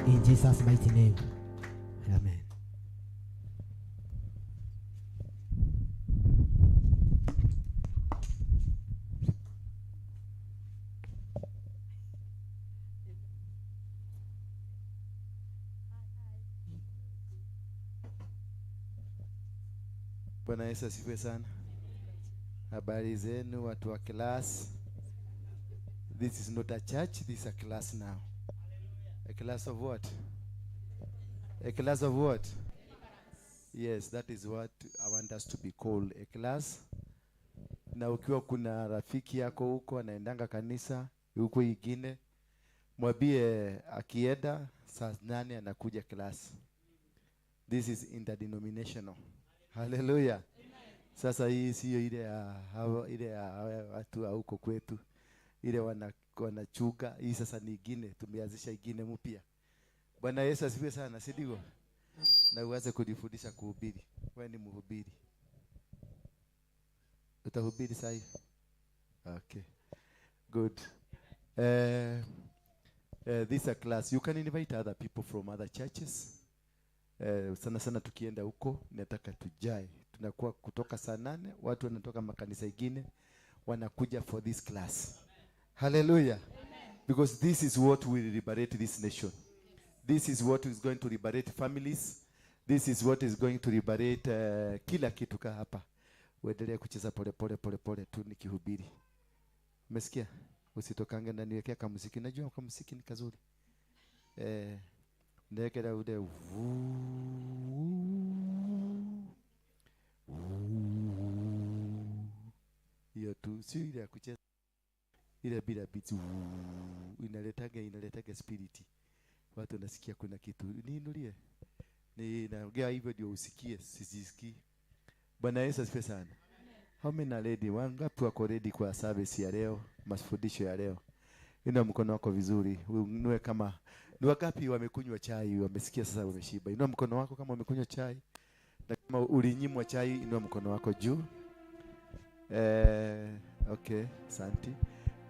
In Jesus' mighty name. Amen. Bwana Yesu asifiwe sana. Habari zenu watu wa class. This is not a church, this is a class now. A class of what? A class of what? Yes, that is what I want us to be called, a class. Na ukiwa kuna rafiki yako huko anaendanga kanisa huko ingine, mwambie akienda saa 8 anakuja class. This is interdenominational. Hallelujah. Sasa hii sio ile ya watu wa huko kwetu. Ile wanachuka. Hii sasa ni ingine, tumeanzisha ingine mpya. Bwana Yesu asifiwe sana, si ndio? Na uanze kujifundisha kuhubiri. Wewe ni mhubiri. Utahubiri sasa? Okay. Good. This is a class. You can invite other people from other churches. Sana sana tukienda huko nataka tujae. Tunakuwa kutoka saa 8, watu wanatoka makanisa ingine wanakuja for this class. Hallelujah. Because this is what will liberate this nation. This is what is going to liberate families. This is what is going to liberate kila kitu ka hapa. Uendelee kucheza pole pole tu nikihubiri. Umesikia? Usitokange na niwekea kama muziki. Najua kama muziki ni kazuri. Ndekera ude hiyo tu, sio ile ya kucheza ile bila beats. Inaletaga spirit. Watu nasikia kuna kitu. Niinulie. Naongea hivyo ndio usikie, sisikii. Bwana Yesu asifiwe sana. How many are ready? Wangapi wako ready kwa service ya leo, mafundisho ya leo? Inua mkono wako vizuri. Uinue kama ni wangapi wamekunywa chai, wamesikia sasa wameshiba. Inua mkono wako kama umekunywa chai. Na kama ulinyimwa chai, inua mkono wako juu. Okay, asante.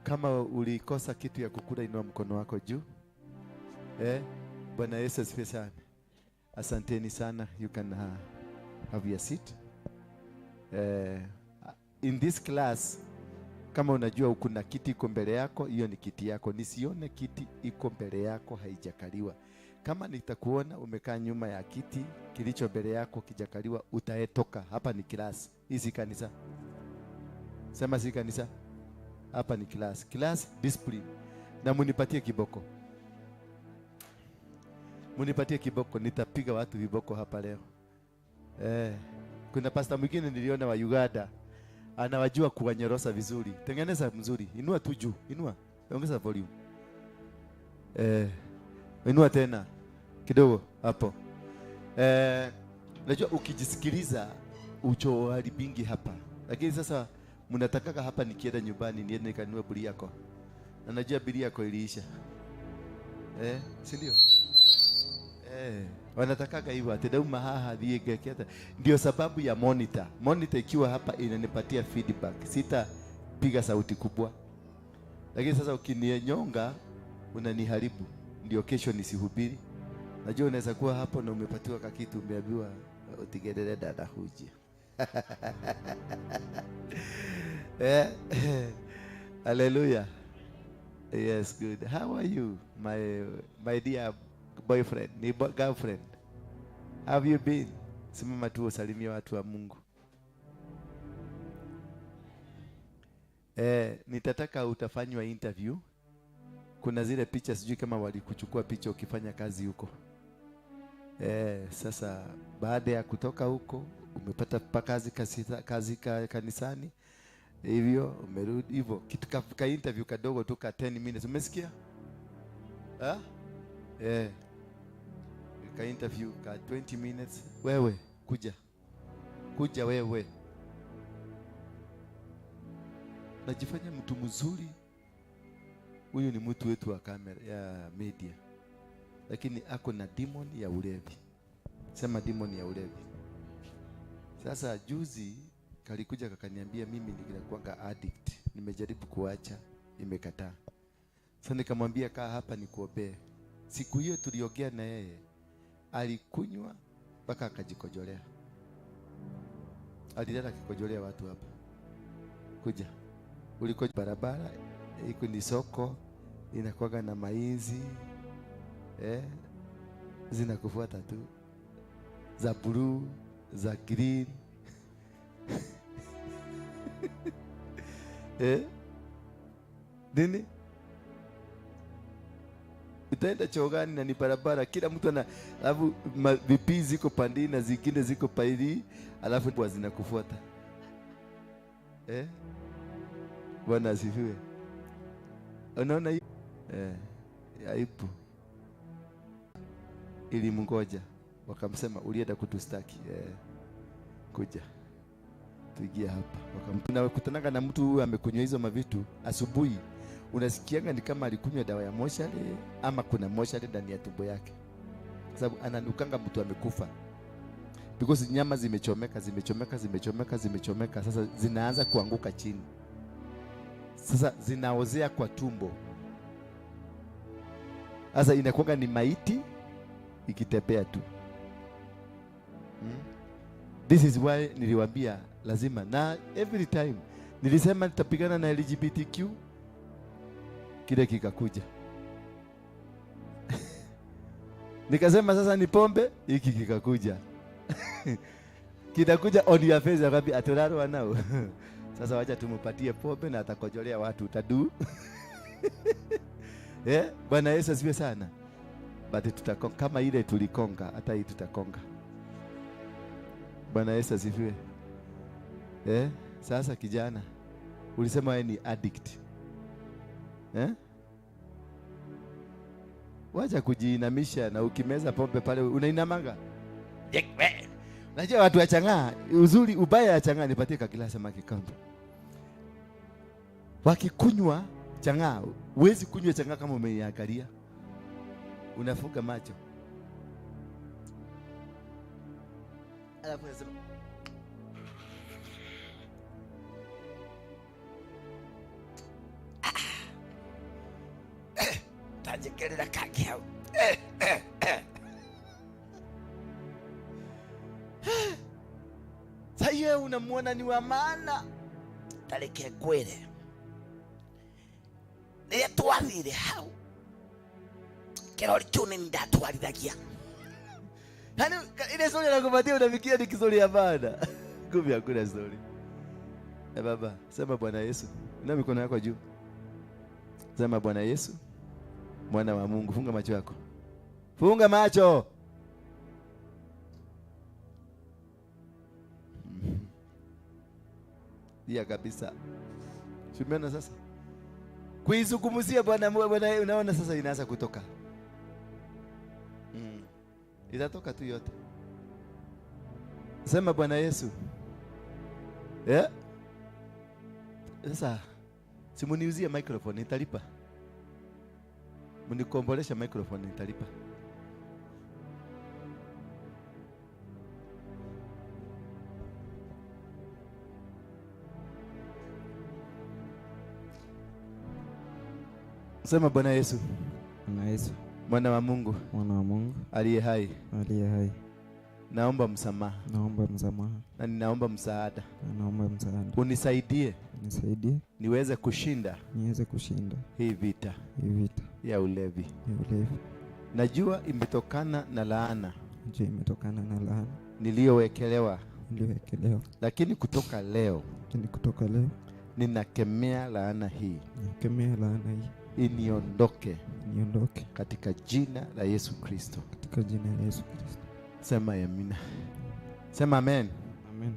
Kama ulikosa kitu ya kukula, inua mkono wako juu. Bwana Yesu asifiwe sana. Asanteni sana. You can have your seat. In this class, kama unajua kuna kiti iko mbele yako, hiyo ni kiti yako. Nisione kiti iko mbele yako haijakaliwa. Kama nitakuona umekaa nyuma ya kiti kilicho mbele yako kijakaliwa, utaetoka. Hapa ni class. Hii si kanisa. Sema si kanisa. Hapa ni class. Class discipline. Na munipatie kiboko. Munipatie kiboko, nitapiga watu viboko hapa leo. Kuna pastor mwingine niliona wa Uganda. Anawajua kuwanyorosa vizuri. Tengeneza mzuri. Inua tu juu. Inua. Ongeza volume. Inua tena kidogo hapo. Najua ukijisikiliza ucho haribingi hapa. Lakini sasa mnataka hapa nikienda nyumbani niende nikanunue bili yako. Na najua bili yako iliisha. Si ndio? Wanatakaga hivyo atadauma haha dhiegeketa. Ndio sababu ya monitor. Monitor ikiwa hapa inanipatia feedback. Sitapiga sauti kubwa. Lakini sasa ukininyonga unaniharibu. Ndio kesho nisihubiri. Najua unaweza kuwa hapo na umepatiwa kakitu, umeambiwa utigerere dada huji. Hallelujah. Yes, good. How are you, my dear boyfriend, ni girlfriend? Have you been? Simama tu usalimie watu wa Mungu. Nitataka utafanywa interview. Kuna zile picha, sijui kama walikuchukua picha ukifanya kazi huko. Sasa baada ya kutoka huko umepata kazi kanisani. Hivyo umerudi hivyo kitu ka interview kadogo tu ka 10 minutes. Umesikia? Ka interview ka 20 minutes. Wewe kuja wewe. Najifanya mtu mzuri. Huyu ni mtu wetu wa kamera ya media. Lakini ako na demon ya ulevi. Sema demon ya ulevi. Sasa juzi kalikuja kakaniambia mimi nilikuwa addict. Nimejaribu kuacha, imekataa. Sasa nikamwambia kaa hapa nikuombee. Siku hiyo tuliongea na yeye, alikunywa mpaka akajikojolea. Alilala kikojolea watu hapa. Kuja. Uliko barabara, iko ni soko, inakuwa na maizi. Zinakufuata tu. Za blue, za green. Nini? Utaenda chogani na ni barabara, kila mtu ana, alafu vipi ziko pandi na zingine ziko paili, alafu kwa zinakufuata. Bwana asifiwe. Unaona hiyo? Aibu. Ilimngoja, wakamsema ulienda kutustaki. Kuja. Tuingia hapa. Wakamkutana na mtu huyu amekunywa hizo mavitu asubuhi. Unasikianga ni kama alikunywa dawa ya moshale ama kuna moshale ndani ya tumbo yake. Sababu ananukanga mtu amekufa. Because nyama zimechomeka. Sasa zinaanza kuanguka chini. Sasa zinaozea kwa tumbo. Sasa inakuanga ni maiti ikitepea tu. This is why niliwaambia lazima, na every time nilisema nitapigana na LGBTQ, kile kikakuja. Nikasema sasa ni pombe, hiki kikakuja. Kitakuja on your face, akabi atoraro wanao. Sasa wacha tumupatie pombe na atakojolea watu utadu. Bwana Yesu asifiwe sana. But tutakonga kama ile tulikonga, hata hii tutakonga. Bwana Yesu asifiwe. Sasa kijana, ulisema wewe ni addict. Wacha kujiinamisha, na ukimeza pombe pale unainamanga. Unajua watu wachang'aa, uzuri ubaya ya chang'aa, nipatie kakila samaki kambo. Wakikunywa chang'aa, huwezi kunywa chang'aa kama umeiangalia. Unafunga macho. Alafu unasema tajikelea kaki hao. Sasa unamuona ni wa maana. Taleke kwele. Ni twathire hao. Kirori chune ndatwarithagia. Hani ile story nakupatia unafikia ni story ya bana. Kumbe hakuna story. Baba, sema Bwana Yesu. Na mikono yako juu. Sema Bwana Yesu, Mwana wa Mungu. Funga macho yako. Funga macho. Dia kabisa. Shumena sasa. Kuizungumzia Bwana, unaona sasa inaanza kutoka. Itatoka tu yote. Sema Bwana Yesu. Sasa simuniuzie microphone, nitalipa. Mnikombolesha microphone, nitalipa. Sema Bwana Yesu. Bwana Yesu, Mwana wa Mungu. Mwana wa Mungu Aliye hai. aliye hai. Naomba msamaha. Naomba msamaha. Na ninaomba msaada. Naomba msaada. Unisaidie. Nisaidie. Niweze kushinda. Niweze kushinda hii vita. Hii vita ya ulevi. ya ulevi. Najua imetokana na laana. Najua imetokana na laana niliyowekelewa. Lakini kutoka leo ninakemea laana hii. Ninakemea laana hii. Iniondoke. Niondoke. Katika jina la Yesu Kristo. Katika jina la Yesu Kristo. Sema amina. Sema amen. Amen.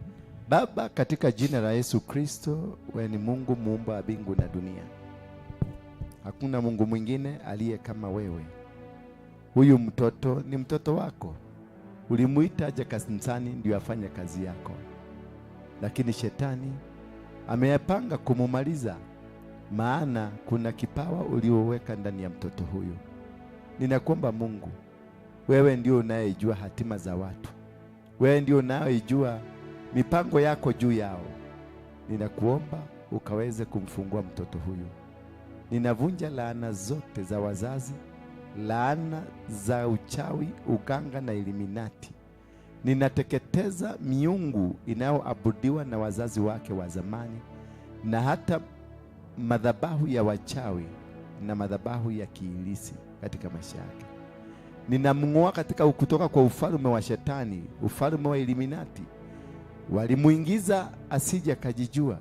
Baba, katika jina la Yesu Kristo, wewe ni Mungu muumba wa mbingu na dunia. Hakuna Mungu mwingine aliye kama wewe. Huyu mtoto ni mtoto wako. Ulimuita aje kanisani ndio afanye kazi yako. Lakini shetani ameyapanga kumumaliza, maana kuna kipawa ulioweka ndani ya mtoto huyu. Ninakuomba Mungu, wewe ndio unayejua hatima za watu. Wewe ndio unayejua mipango yako juu yao. Ninakuomba ukaweze kumfungua mtoto huyu. Ninavunja laana zote za wazazi laana za uchawi, uganga na Illuminati. Ninateketeza miungu inayoabudiwa na wazazi wake wa zamani na hata madhabahu ya wachawi na madhabahu ya kiilisi katika maisha yake. Ninamng'oa katika kutoka kwa ufalme wa shetani, ufalme wa Illuminati. Walimuingiza asije kajijua,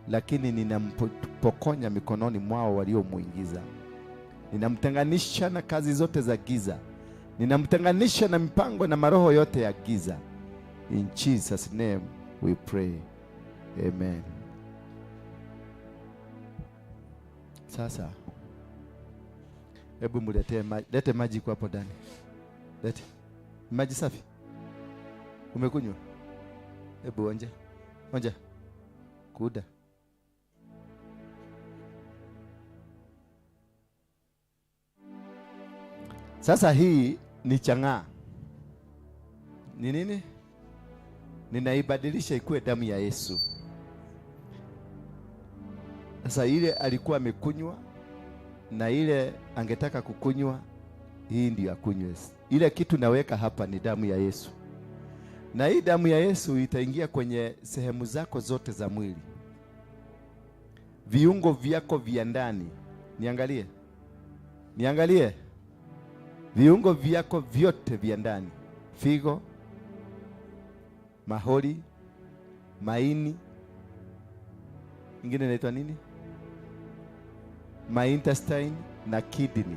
lakini ninampokonya mikononi mwao waliomuingiza. Ninamtenganisha na kazi zote za giza. Ninamtenganisha na mipango na maroho yote ya giza. In Jesus name we pray. Amen. Sasa hebu muletee maji. Lete maji kwa hapo ndani. Lete maji safi. Umekunywa? Hebu onja. Onja. Kuda. Sasa hii ni chang'aa. Ni nini? Ninaibadilisha ikuwe damu ya Yesu. Sasa ile alikuwa amekunywa na ile angetaka kukunywa, hii ndio akunywe. Ile kitu naweka hapa ni damu ya Yesu. Na hii damu ya Yesu itaingia kwenye sehemu zako zote za mwili. Viungo vyako vya ndani. Niangalie. Niangalie. Viungo vyako vyote vya ndani. Figo, mahori, maini. Ingine inaitwa nini? My intestine na kidney.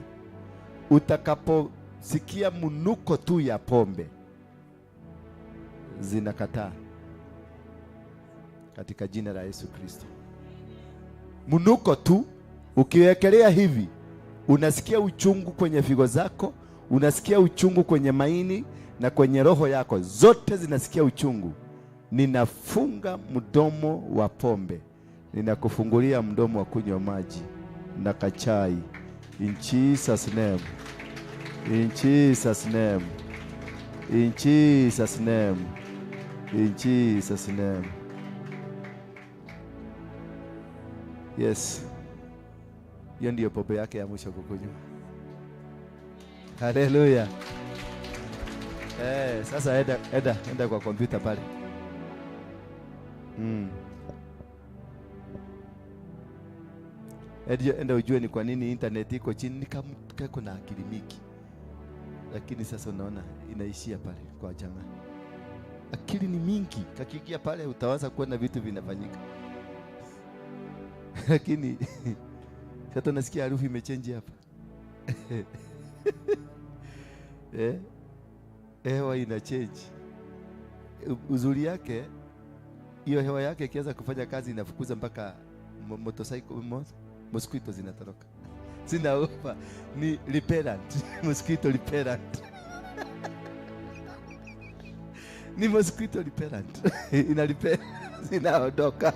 Utakaposikia mnuko tu ya pombe, zinakataa katika jina la Yesu Kristo. Mnuko tu ukiwekelea hivi, unasikia uchungu kwenye figo zako, unasikia uchungu kwenye maini na kwenye roho yako, zote zinasikia uchungu. Ninafunga mdomo wa pombe, ninakufungulia mdomo wa kunywa maji na kachai. In Jesus name. In Jesus name. In Jesus name. In Jesus name. Yes. Hiyo ndio pombe yake ya mwisho kukunywa. Hallelujah. Sasa enda kwa kompyuta pale. Enda ujue ni kwa nini internet iko chini, ni kama kuna akili mingi. Lakini sasa unaona inaishia pale kwa jamaa. Akili ni mingi, kakikia pale utawaza kuona vitu vinafanyika. Lakini sasa nasikia harufu imechange hapa. Hewa ina change. Uzuri yake hiyo hewa yake ikianza kufanya kazi inafukuza mpaka mosquito zinatoroka. Zinaopa ni repellent. Mosquito repellent. Ni mosquito repellent. Ina repel zinaondoka.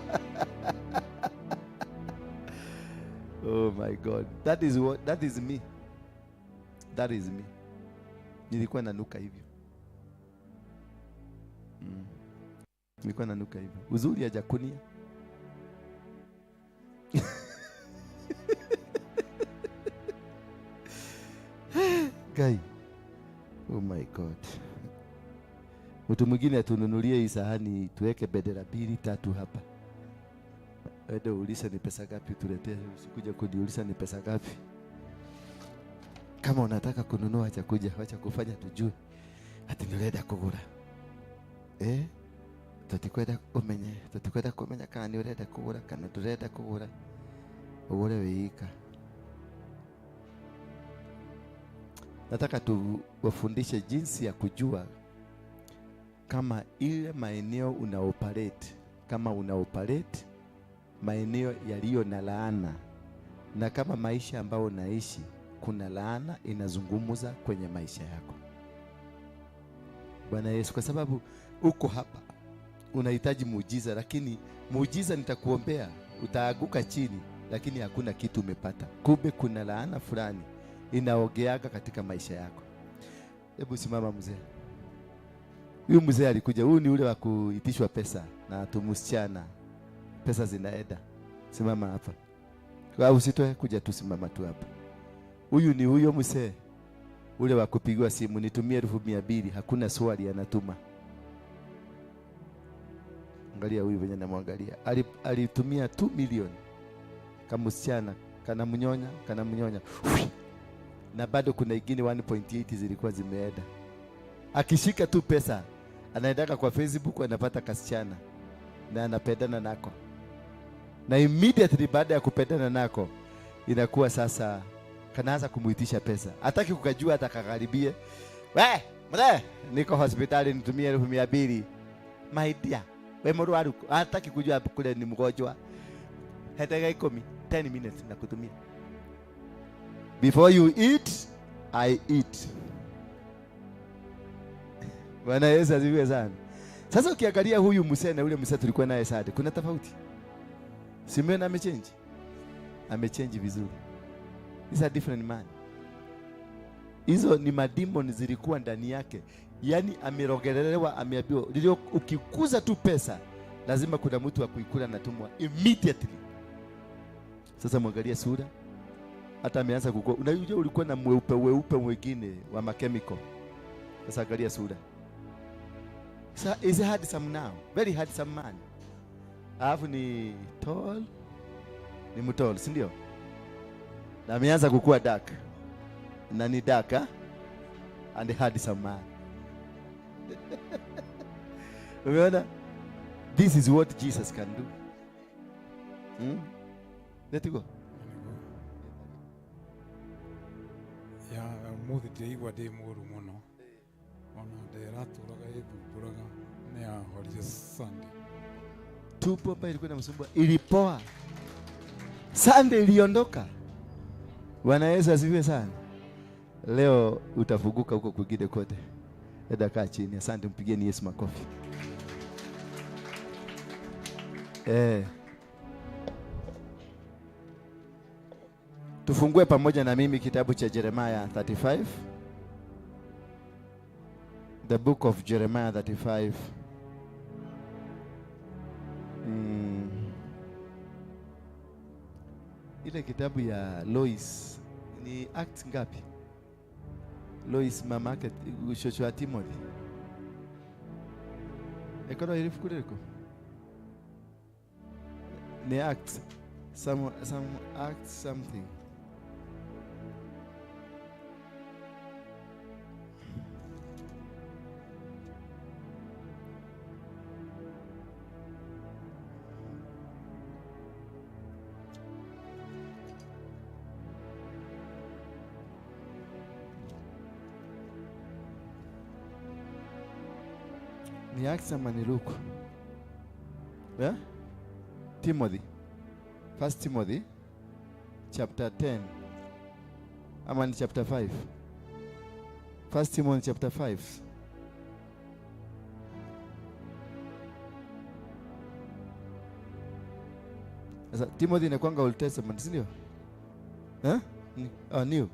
Oh my God. That is me. That is me. Nilikuwa nanuka hivyo. Nilikuwa nanuka hivyo. Uzuri ya jakunia. Guy. Oh my God. Mtu mwingine atununulie hii sahani tuweke bendera 2-3 hapa. Ede ulisa ni pesa gapi tuletee, usikuja kuniuliza ni pesa gapi. Kama unataka kununua acha kuja, acha kufanya tujue. Ati nilenda kugura. Tutikwenda kumenya kana ni urenda kugura kana turenda kugura. Ugure wika. Nataka tuwafundishe jinsi ya kujua kama ile maeneo unaoperate, kama unaoperate maeneo yaliyo na laana, na kama maisha ambayo unaishi kuna laana inazungumza kwenye maisha yako. Bwana Yesu, kwa sababu uko hapa unahitaji muujiza, lakini muujiza nitakuombea utaaguka chini, lakini hakuna kitu umepata. Kumbe kuna laana fulani inaogeaga katika maisha yako. Hebu simama mzee. Huyu mzee alikuja, huyu ni ule wa kuitishwa pesa na tumusichana. Pesa zinaenda. Simama hapa. Kwa usitoe kuja tu, simama tu hapa. Huyu ni huyo mzee ule wa kupigiwa simu, nitumie 200,000, hakuna swali anatuma. Angalia huyu venye namwangalia. Alitumia 2 milioni kama msichana, kana mnyonya. Na bado kuna ingine 1.8 zilikuwa zimeenda. Akishika tu pesa, anaendaka kwa Facebook, anapata kasichana na anapendana nako. Na immediately baada ya kupendana nako, inakuwa sasa kanaanza kumuitisha pesa. Hataki kukajua, hata kakaribie. We, mre, niko hospitali nitumie 200,000. My dear, we mruaru, hataki kujua kule ni mgonjwa. Hetega 10 minutes na kutumia. Before you eat, I eat. Bwana Yesu asifiwe sana. Sasa ukiangalia huyu msee na ule msee tulikuwa naye sade, kuna tofauti. Simeon amechange. Amechange vizuri. He's a different man. Hizo ni mademon zilikuwa ndani yake. Yaani amerogelelewa, ameambiwa ukikuza tu pesa lazima kuna mtu wa kuikula na tumwa immediately. Sasa mwangalia sura. Hata ameanza kukua. Unajua ulikuwa na weupe mwingine wa makemiko. Sasa angalia sura. So is handsome now. Very handsome man. Alafu ni tall. Ni mtall, si ndio? Na ameanza kukua dark. Na ni dark, and handsome man. Umeona? This is what Jesus can do. Let it go. Ya muthi ndigwa ndi muru muno. Ona ndiraturaga ithumburaga ni ya holiday Sunday. Tupo pa ilikuwa inamsumbua, ilipoa. Sunday iliondoka. Bwana Yesu asifiwe sana. Leo utafunguka huko kwingine kote. Eda kaa chini. Asante, mpigieni Yesu makofi. Tufungue pamoja na mimi kitabu cha Jeremiah 35. The book of Jeremiah 35. Ile kitabu ya Lois ni act ngapi? Lois mama yake shosho wa Timothy. Ekoro ilifu kuleko. Ni act some act something. Ni Acts ama ni Luke? Yeah? Timothy. First Timothy chapter 10. Ama ni chapter 5. First Timothy chapter 5. Sasa Timothy inakuanga Old Testament, si ndio? New.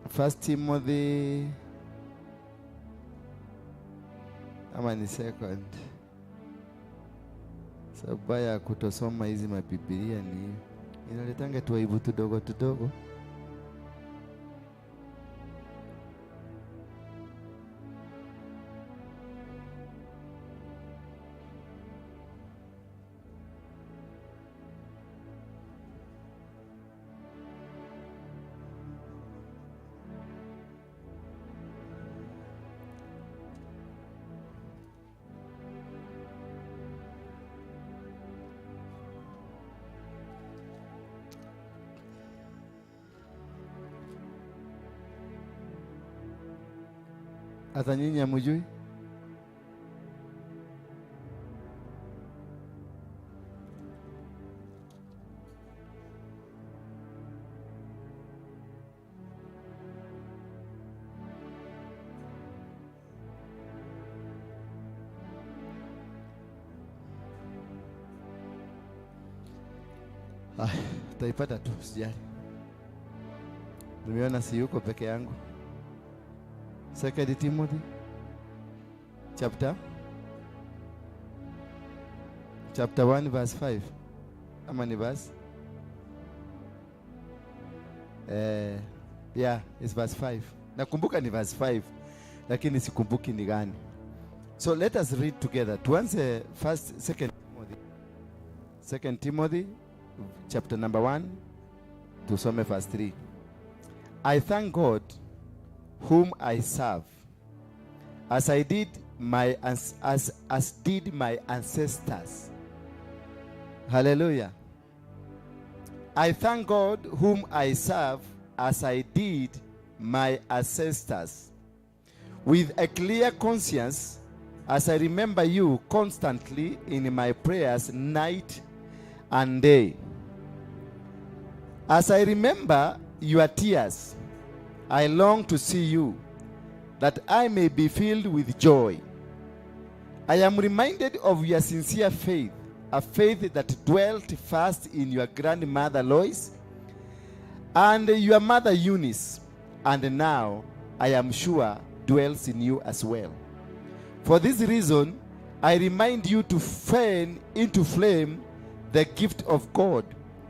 First Timothy ama ni second. Sababu ya kutosoma hizi mabibilia ni inaletanga tuaibu tudogo. Hata nyinyi hamjui? Taipata tu, sijali. Nimeona si yuko peke yangu. Second Timothy chapter 1 verse 5. Ama ni verse Yeah, it's verse 5. Nakumbuka ni verse 5, lakini sikumbuki ni gani. So let us read together. Tuanze first, Second Timothy chapter number 1, tusome verse 3. I thank God whom I serve, as did my ancestors. Hallelujah. I thank God whom I serve, as I did my ancestors, with a clear conscience, as I remember you constantly in my prayers night and day. As I remember your tears, I long to see you, that I may be filled with joy. I am reminded of your sincere faith, a faith that dwelt first in your grandmother Lois and your mother Eunice, and now I am sure dwells in you as well. For this reason, I remind you to fan into flame the gift of God,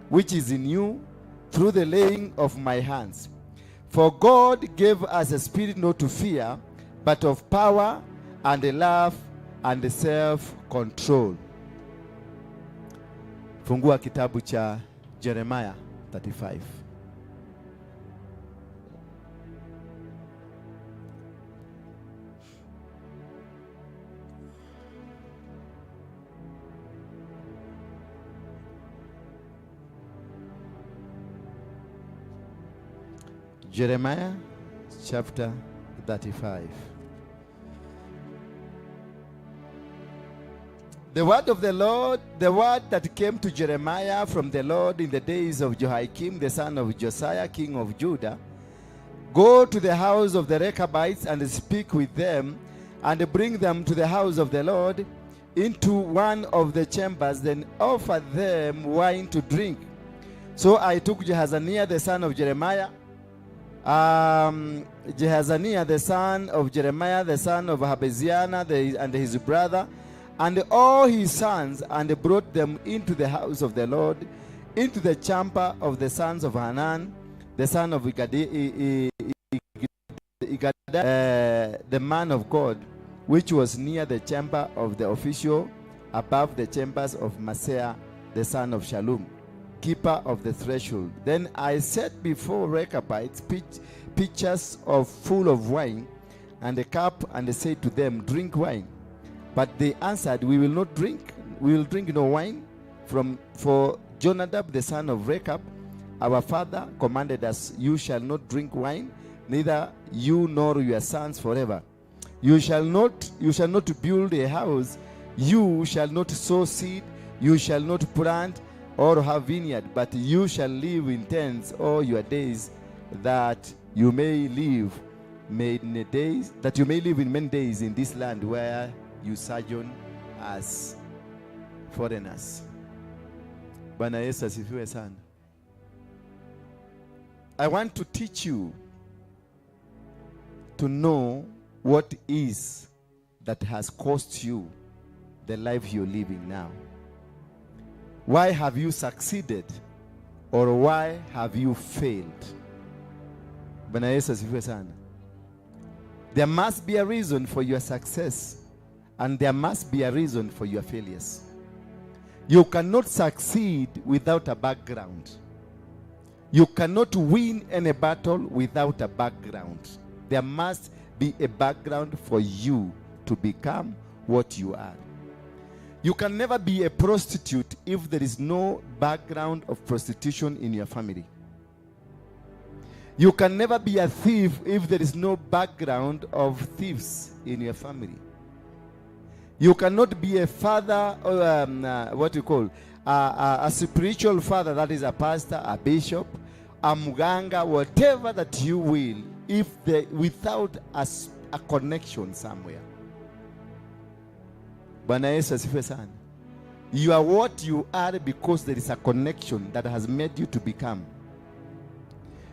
which is in you through the laying of my hands. For God gave us a spirit not to fear, but of power and love and self-control. Fungua kitabu cha Jeremiah 35. Jeremiah chapter 35. The word of the Lord, the word that came to Jeremiah from the Lord in the days of Jehoiakim, the son of Josiah, king of Judah. Go to the house of the Rechabites and speak with them, and bring them to the house of the Lord into one of the chambers, then offer them wine to drink. So I took Jehazaniah the son of Jeremiah, Jehazaniah the son of Jeremiah, the son of Habeziana, and his brother, and all his sons, and brought them into the house of the Lord, into the chamber of the sons of Hanan, the son of the man of God, which was near the chamber of the official, above the chambers of Maaseiah, the son of Shallum, keeper of the threshold. Then I set before Rechabites pitchers full of wine, and a cup, and said to them, drink wine. But they answered, we will not drink. We will drink no wine. For Jonadab the son of Rechab, our father, commanded us, you shall not drink wine, neither you nor your sons forever. You shall not build a house. You shall not sow seed. You shall not plant or have vineyard, but you shall live in tents all your days, that you may live many days, that you may live in many days in this land where you sojourn as foreigners. Bwana Yesu asifiwe sana. I want to teach you to know what is that has cost you the life you're living now. Why have you succeeded, or why have you failed? Bwana Yesu asifiwe sana. There must be a reason for your success, and there must be a reason for your failures. You cannot succeed without a background. You cannot win any battle without a background. There must be a background for you to become what you are. You can never be a prostitute if there is no background of prostitution in your family. You can never be a thief if there is no background of thieves in your family. You cannot be a father, or a spiritual father, that is a pastor, a bishop, a muganga, whatever that you will, without a connection somewhere. Bwana Yesu asifiwe sana. You are what you are because there is a connection that has made you to become.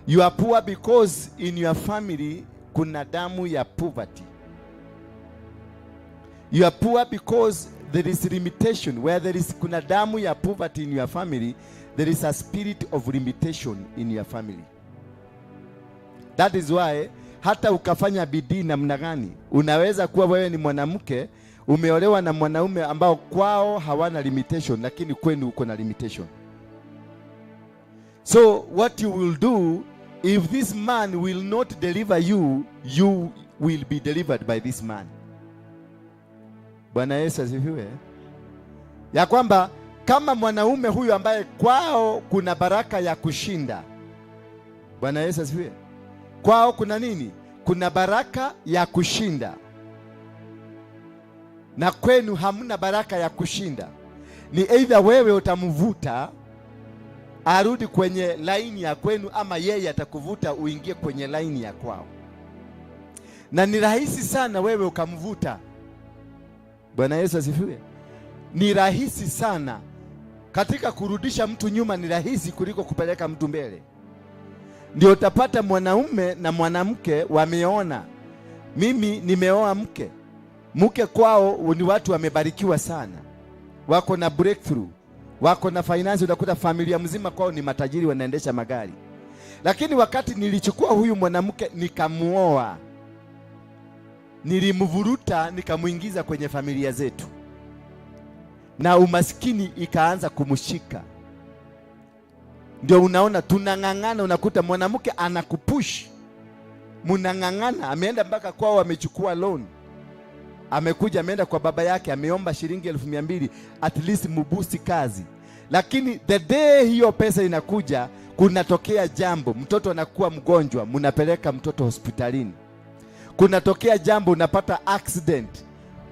You are poor because in your family kuna damu ya poverty. You are poor because there is limitation. Where there is kuna damu ya poverty in your family, there is a spirit of limitation in your family. That is why hata ukafanya bidii namna gani, unaweza kuwa wewe ni mwanamke umeolewa na mwanaume ambao kwao hawana limitation, lakini kwenu uko na limitation. So what you will do, if this man will not deliver you, you will be delivered by this man. Bwana Yesu asifiwe. Ya kwamba kama mwanaume huyu ambaye kwao kuna baraka ya kushinda. Bwana Yesu asifiwe. Kwao kuna nini? Kuna baraka ya kushinda. Na kwenu hamna baraka ya kushinda. Ni either wewe utamvuta arudi kwenye laini ya kwenu, ama yeye atakuvuta uingie kwenye laini ya kwao. Na ni rahisi sana wewe ukamvuta. Bwana Yesu asifiwe. Ni rahisi sana. Katika kurudisha mtu nyuma ni rahisi kuliko kupeleka mtu mbele. Ndio utapata mwanaume na mwanamke wameona. Mimi nimeoa mke kwao ni watu wamebarikiwa sana. Wako na breakthrough. Wako na finance, utakuta familia mzima kwao ni matajiri, wanaendesha magari. Lakini wakati nilichukua huyu mwanamke nikamuoa, nilimvuruta nikamuingiza kwenye familia zetu. Na umaskini ikaanza kumshika. Ndio unaona tunang'ang'ana, unakuta mwanamke anakupush. Munang'ang'ana, ameenda mpaka kwao amechukua loan. Amekuja ameenda kwa baba yake ameomba shilingi 200,000 at least mubusi kazi. Lakini the day hiyo pesa inakuja, kunatokea jambo, mtoto anakuwa mgonjwa, munapeleka mtoto hospitalini. Kunatokea jambo, unapata accident.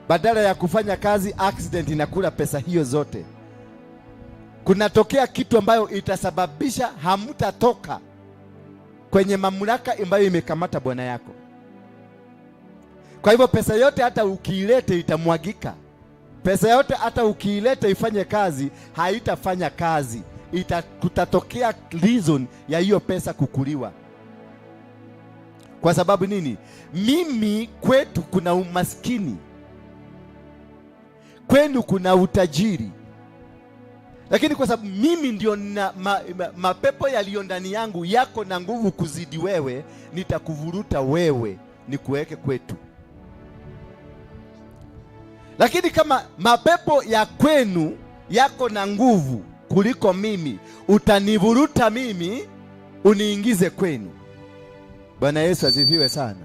Badala ya kufanya kazi, accident inakula pesa hiyo zote. Kunatokea kitu ambayo itasababisha hamtatoka kwenye mamlaka ambayo imekamata bwana yako. Kwa hivyo pesa yote hata ukiilete itamwagika. Pesa yote hata ukiilete ifanye kazi, haitafanya kazi. Kutatokea reason ya hiyo pesa kukuliwa. Kwa sababu nini? Mimi kwetu kuna umaskini. Kwenu kuna utajiri. Lakini kwa sababu mimi ndio na mapepo yaliyo ndani yangu yako na nguvu kuzidi wewe, nitakuvuruta wewe nikuweke kwetu. Lakini kama mapepo ya kwenu yako na nguvu kuliko mimi, utanivuruta mimi uniingize kwenu. Bwana Yesu asifiwe sana.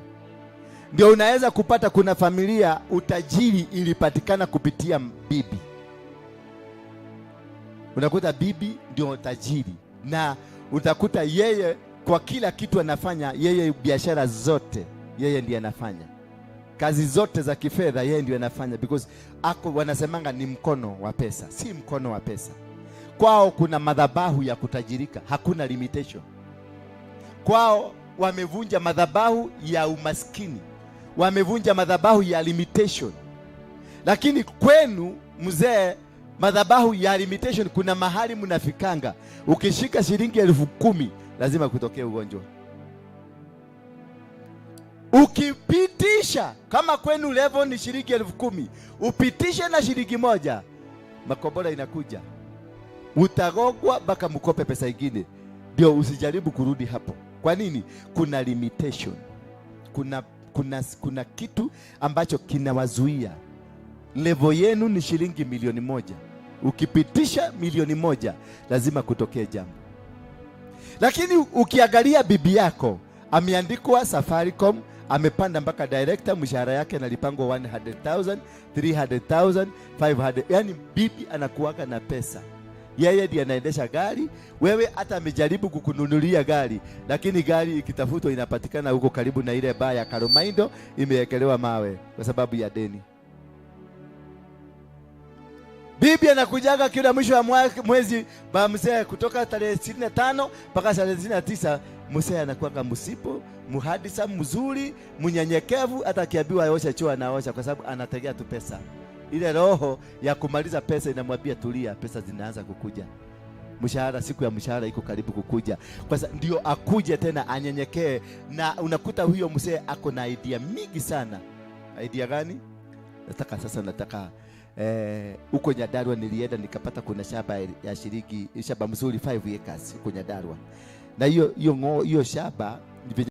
Ndio unaweza kupata kuna familia utajiri ilipatikana kupitia bibi. Unakuta bibi ndio tajiri, na utakuta yeye kwa kila kitu anafanya, yeye biashara zote yeye ndiye anafanya. Kazi zote za kifedha yeye ndiye anafanya, because ako wanasemanga ni mkono wa pesa. Si mkono wa pesa. Kwao kuna madhabahu ya kutajirika, hakuna limitation. Kwao wamevunja madhabahu ya umaskini, wamevunja madhabahu ya limitation. Lakini kwenu mzee, madhabahu ya limitation, kuna mahali mnafikanga ukishika shilingi 10,000 lazima kutokee ugonjwa. Ukipitisha kama kwenu level ni shilingi 10,000, upitishe na shilingi 1, makobora inakuja, utagogwa mpaka mkope pesa ingine. Ndio usijaribu kurudi hapo. Kwa nini? Kuna limitation. Kuna kitu ambacho kinawazuia. Level yenu ni shilingi 1,000,000. Ukipitisha 1,000,000 lazima kutokee jambo. Lakini ukiangalia bibi yako ameandikwa Safaricom, amepanda mpaka director, mshahara yake analipangwa 100,000, 300,000, 500. Yani bibi anakuwaka na pesa. Yeye ndiye anaendesha gari. Wewe hata amejaribu kukununulia gari, lakini gari ikitafutwa inapatikana huko karibu na ile baa ya Karomaindo, imewekelewa mawe kwa sababu ya deni. Bibi anakujaga kila mwisho wa mwezi ba mzee, kutoka tarehe 25 mpaka tarehe 29. Mzee anakuwa msipo, muhadisa mzuri, mnyenyekevu, hata akiambiwa aosha choo anaosha kwa sababu anategea tu pesa. Ile roho ya kumaliza pesa inamwambia tulia, pesa zinaanza kukuja. Mshahara, siku ya mshahara iko karibu kukuja. Kwa sababu ndio akuje tena anyenyekee, na unakuta huyo mzee ako na idea mingi sana. Idea gani? Nataka huko Nyandarua nilienda nikapata kuna shamba ya shilingi, shamba mzuri 5 acres huko Nyandarua. Na hiyo shamba